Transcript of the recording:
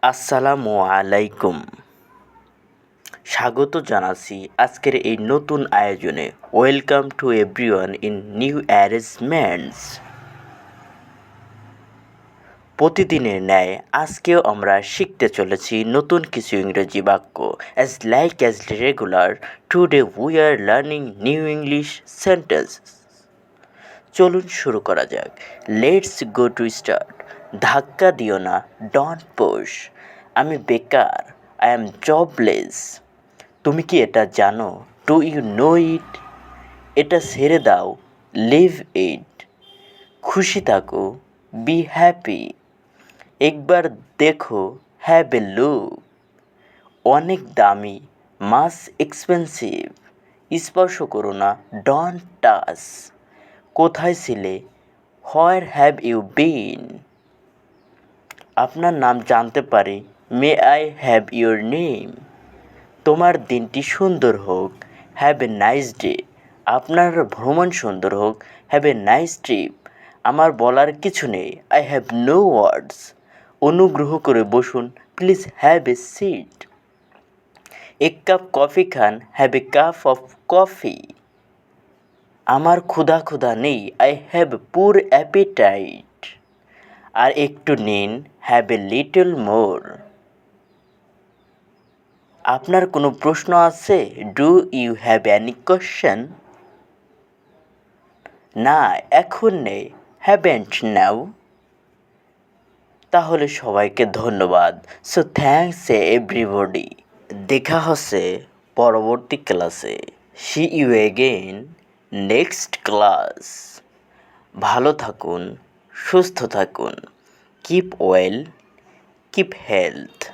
আসসালামু আলাইকুম। স্বাগত জানাচ্ছি আজকের এই নতুন আয়োজনে। Welcome to everyone in new arrangements. প্রতিদিনের ন্যায় আজকেও আমরা শিখতে চলেছি নতুন কিছু ইংরেজি বাক্য। As regular, today we are learning new English sentence. চলুন শুরু করা যাক। Let's go to start. ধাক্কা দিও না, ডোন্ট পুশ। আমি বেকার, আই অ্যাম জবলেস। তুমি কি এটা জানো? ডু ইউ নো ইট? এটা ছেড়ে দাও, লিভ ইট। খুশি থাকো, বি হ্যাপি। একবার দেখো, হ্যাভ এ লুক। অনেক দামি, মাস এক্সপেন্সিভ। স্পর্শ করো না, ডোন্ট টাচ। কোথায় ছিলে? Where have you been? আপনার নাম জানতে পারি? May I have your name? তোমার দিনটি সুন্দর হোক, হ্যাভ এ নাইস ডে। আপনার ভ্রমণ সুন্দর হোক, হ্যাভ এ নাইস ট্রিপ। আমার বলার কিছু নেই, আই হ্যাভ নো ওয়ার্ডস। অনুগ্রহ করে বসুন, প্লিজ হ্যাভ এ সিট। এক cup coffee Khan, have a cup of coffee. আমার ক্ষুধা নেই, আই হ্যাভ পুর অ্যাপিটাইট। আর একটু নিন, হ্যাভ এ লিটল মোর। আপনার কোনো প্রশ্ন আছে? Do you have any question? না, এখন নেই, হ্যাভেন্ট নাও। তাহলে সবাইকে ধন্যবাদ। So thanks everybody. দেখা হচ্ছে পরবর্তী ক্লাসে। See you again next class. ভালো থাকুন, সুস্থ থাকুন। Keep well, keep health.